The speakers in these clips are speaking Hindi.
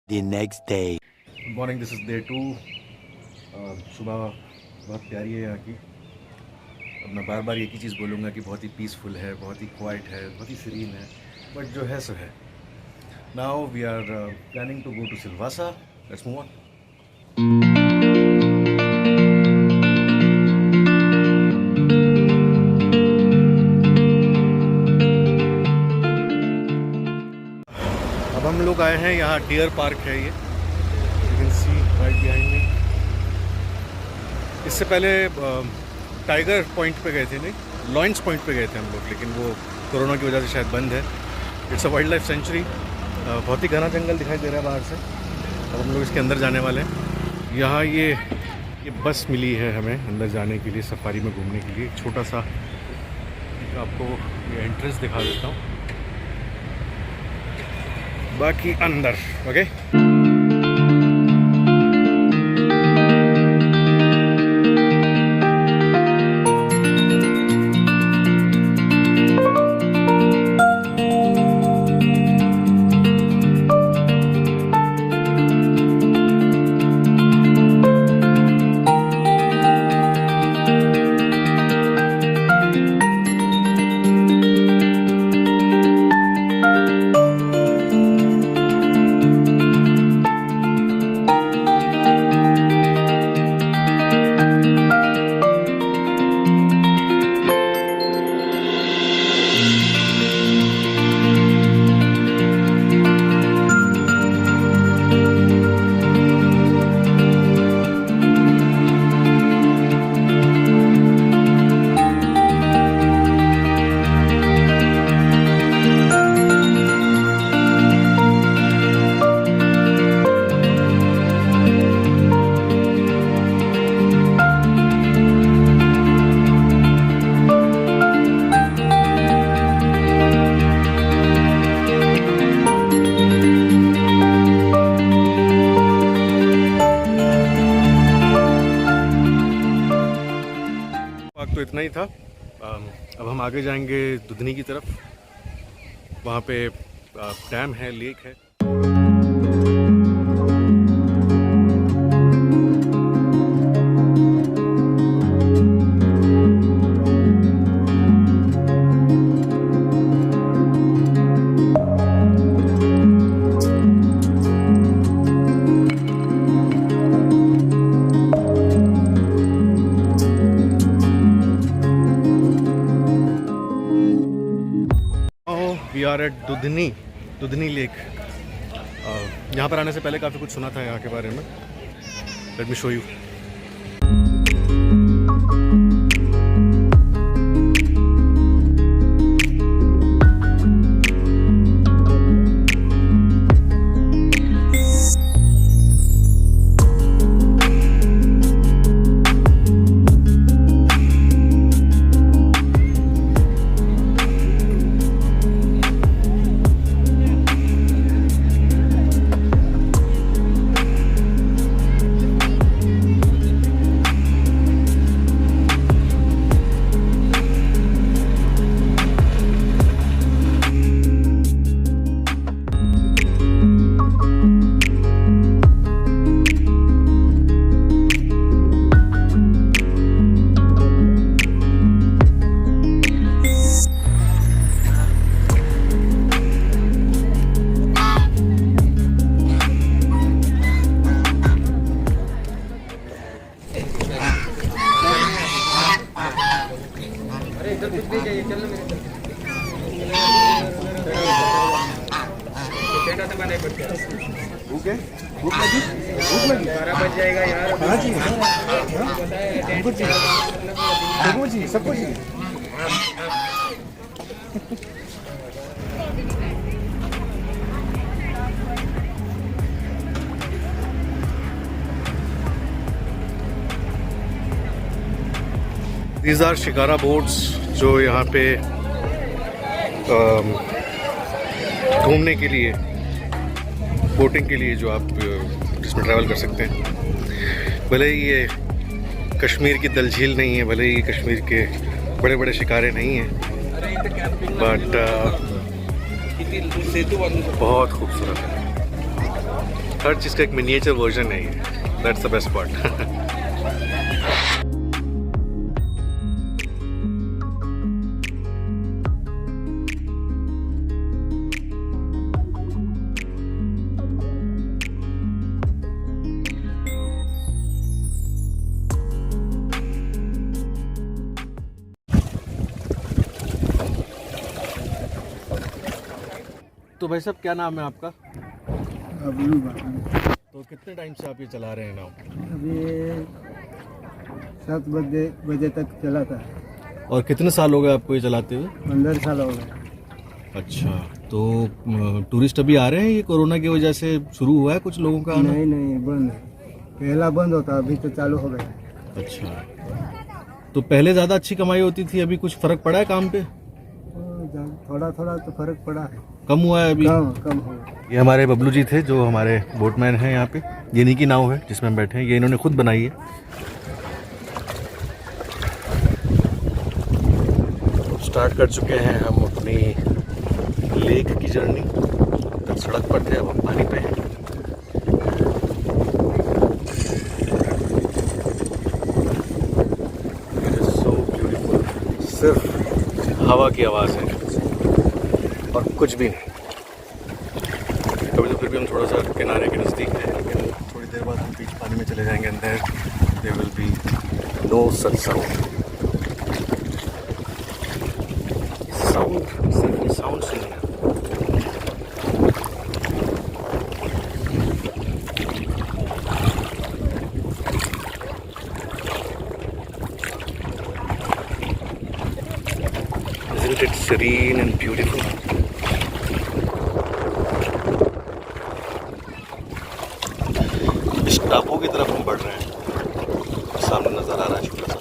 The next day. Good morning, this is day 2। सुबह बहुत प्यारी है यहाँ की। अब मैं बार बार एक ही चीज़ बोलूँगा कि बहुत ही पीसफुल है, बहुत ही क्वाइट है, बहुत ही सीरीन है, बट जो है सो है। Now we are planning to go to Silvassa. Let's move on. अब हम लोग आए हैं यहाँ, डियर पार्क है ये, you can see right behind me. इससे पहले टाइगर पॉइंट पे गए थे, नहीं लॉयंस पॉइंट पे गए थे हम लोग, लेकिन वो कोरोना की वजह से शायद बंद है। It's a wild life sanctuary. बहुत ही घना जंगल दिखाई दे रहा है बाहर से। अब हम लोग इसके अंदर जाने वाले हैं। यहाँ ये बस मिली है हमें अंदर जाने के लिए, सफारी में घूमने के लिए। छोटा सा आपको ये एंट्रेंस दिखा देता हूँ, बाकी अंदर ओके। तो इतना ही था। अब हम आगे जाएंगे दुधनी की तरफ। वहाँ पे डैम है, लेक है। We are at Dudhni lake. यहाँ पर आने से पहले काफ़ी कुछ सुना था यहाँ के बारे में। Let me show you. भूख है? भूख लगी? भूख लगी? 12 बज जाएगा यार। हाँ जी, हमको चाहिए, सबको चाहिए। These are शिकारा बोट्स जो यहाँ पे घूमने के लिए, बोटिंग के लिए जो आप जिसमें ट्रैवल कर सकते हैं। भले ही ये कश्मीर की दल झील नहीं है, भले ही कश्मीर के बड़े बड़े शिकारे नहीं हैं, बट बहुत खूबसूरत है। हर चीज़ का एक मिनिएचर वर्जन है ये, दैट्स द बेस्ट पार्ट। तो भाई साहब, क्या नाम है आपका? बबलू बाबू। तो कितने टाइम से आप ये चला रहे हैं नाव? अभी 7 बजे तक चला था। और कितने साल हो गए आपको ये चलाते हुए? 15 साल हो गए। अच्छा, तो टूरिस्ट अभी आ रहे हैं? ये कोरोना की वजह से शुरू हुआ है कुछ लोगों का आना? नहीं, बंद है। पहला बंद होता, अभी तो चालू हो गया। अच्छा, तो पहले ज़्यादा अच्छी कमाई होती थी, अभी कुछ फ़र्क पड़ा है काम पे? थोड़ा थोड़ा तो फर्क पड़ा है। कम हुआ है अभी? कम हो गया। ये हमारे बबलू जी थे जो हमारे बोटमैन हैं यहाँ पे। ये इन्हीं की नाव है जिसमें हम बैठे हैं, ये इन्होंने खुद बनाई है। स्टार्ट कर चुके हैं हम अपनी लेक की जर्नी। तक सड़क पर थे, अब हम पानी पे हैं। सो ब्यूटीफुल, सिर्फ हवा की आवाज़ है और कुछ भी नहीं। कभी तो फिर भी हम थोड़ा सा किनारे के नज़दीक हैं, लेकिन थोड़ी देर बाद हम बीच पानी में चले जाएंगे अंदर। There will be no such sound. सिर्फ ये साउंड सुनिए। Isn't it serene and beautiful? इस टापू की तरफ हम बढ़ रहे हैं, सामने नजर आ रहा है छोटा सा।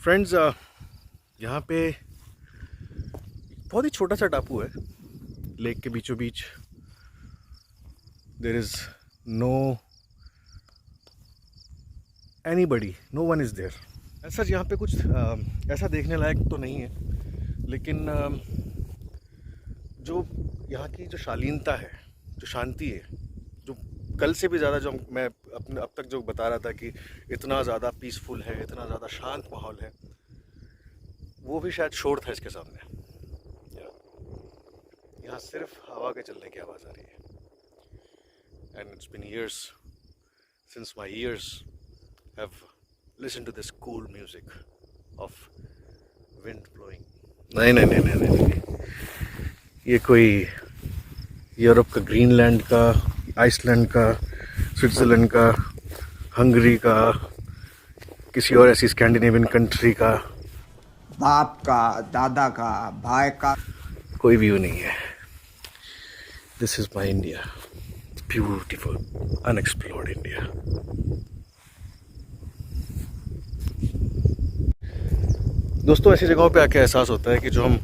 फ्रेंड्स, यहाँ पे बहुत ही छोटा सा टापू है लेक के बीचों बीच। There is no anybody, no one is there. ऐसा यहाँ पे कुछ ऐसा देखने लायक तो नहीं है, लेकिन जो यहाँ की जो शालीनता है, जो शांति है, जो कल से भी ज़्यादा, जो मैं अपने अब तक जो बता रहा था कि इतना ज़्यादा पीसफुल है, इतना ज़्यादा शांत माहौल है, वो भी शायद शोर था इसके सामने। यहाँ सिर्फ हवा के चलने की आवाज़ आ रही है। And it's been years since my ears have listened to this cool music of wind blowing. नहीं, ये कोई यूरोप का, ग्रीनलैंड का, आइसलैंड का, स्विट्ज़रलैंड का, हंगरी का, किसी और ऐसी स्कैंडिनेवियन कंट्री का, बाप का, दादा का, भाई का कोई व्यू नहीं है। This is my India, beautiful unexplored India. दोस्तों, ऐसी जगहों पे आके एहसास होता है कि जो हम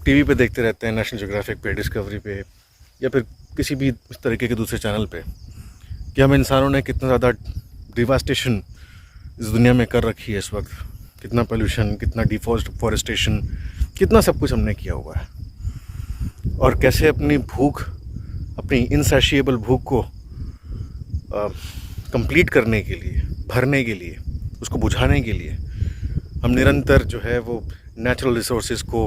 टीवी पे देखते रहते हैं, नेशनल ज्योग्राफिक पे, डिस्कवरी पे, या फिर किसी भी इस तरीके के दूसरे चैनल पे, कि हम इंसानों ने कितना ज़्यादा डिवास्टेशन इस दुनिया में कर रखी है इस वक्त। कितना पोल्यूशन, कितना डिफॉरेस्टेशन, कितना सब कुछ हमने किया हुआ है। और कैसे अपनी भूख, अपनी इनसैशिएबल भूख को कंप्लीट करने के लिए, भरने के लिए, उसको बुझाने के लिए हम निरंतर जो है वो नेचुरल रिसोर्सेज को,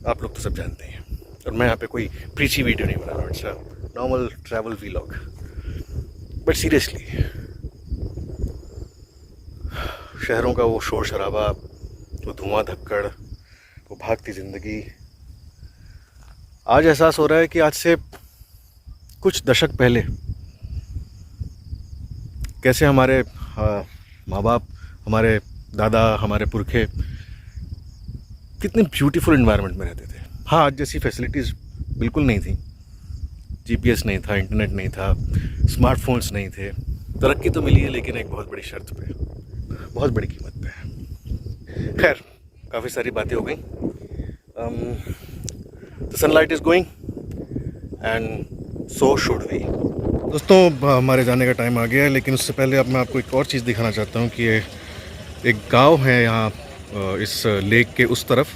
आप लोग तो सब जानते हैं। और मैं यहाँ पे कोई प्रीची वीडियो नहीं बना रहा हूँ, it's a normal travel vlog. But seriously, शहरों का वो शोर शराबा, वो धुआं धक्कड़, वो भागती ज़िंदगी, आज एहसास हो रहा है कि आज से कुछ दशक पहले कैसे हमारे माँ बाप, हमारे दादा, हमारे पुरखे कितने ब्यूटीफुल एनवायरनमेंट में रहते थे। हाँ, आज जैसी फैसिलिटीज़ बिल्कुल नहीं थी। जीपीएस नहीं था, इंटरनेट नहीं था, स्मार्टफोन्स नहीं थे। तरक्की तो मिली है, लेकिन एक बहुत बड़ी शर्त पे। बहुत बड़ी कीमत पे है। खैर, काफ़ी सारी बातें हो गई। The sunlight is going and so should we. दोस्तों, हमारे जाने का टाइम आ गया है, लेकिन उससे पहले अब मैं आपको एक और चीज़ दिखाना चाहता हूँ कि एक गांव है यहाँ इस लेक के उस तरफ,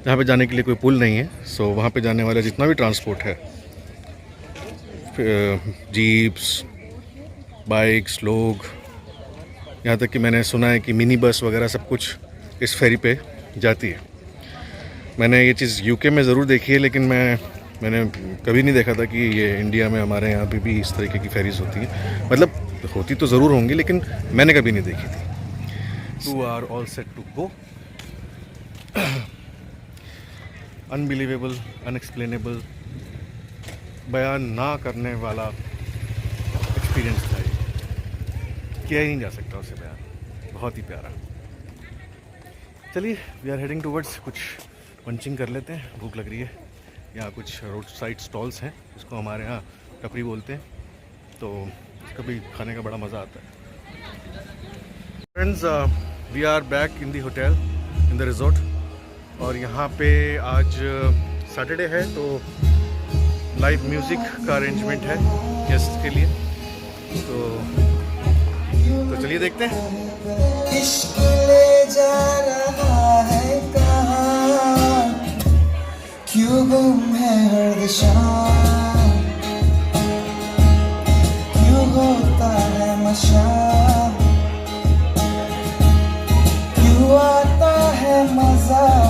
जहाँ पे जाने के लिए कोई पुल नहीं है। सो वहाँ पे जाने वाला जितना भी ट्रांसपोर्ट है, जीप्स, बाइक्स, लोग, यहाँ तक कि मैंने सुना है कि मिनी बस वगैरह सब कुछ इस फेरी पे जाती है। मैंने ये चीज़ यूके में ज़रूर देखी है, लेकिन मैंने कभी नहीं देखा था कि ये इंडिया में हमारे यहाँ भी इस तरीके की फेरीज होती हैं। मतलब होती तो ज़रूर होंगी, लेकिन मैंने कभी नहीं देखी थी। We are all set to go. Unbelievable, unexplainable, बयान ना करने वाला एक्सपीरियंस था ये, किया ही नहीं जा सकता उसे बयान। बहुत ही प्यारा। चलिए, वी आर हेडिंग टूवर्ड्स, कुछ पंचिंग कर लेते हैं, भूख लग रही है। यहाँ कुछ रोड साइड स्टॉल्स हैं, जिसको हमारे यहाँ टपरी बोलते हैं, तो इसका भी खाने का बड़ा मज़ा आता है। Friends, we are back in the hotel, in the resort, और यहाँ पे आज सैटरडे है, तो लाइव म्यूज़िक का अरेंजमेंट है गेस्ट के लिए। तो चलिए देखते हैं। इश्क ले जा रहा है कहाँ, क्यों गुम है हर दिशा, क्यों होता है मशा, क्यों आता है मजा।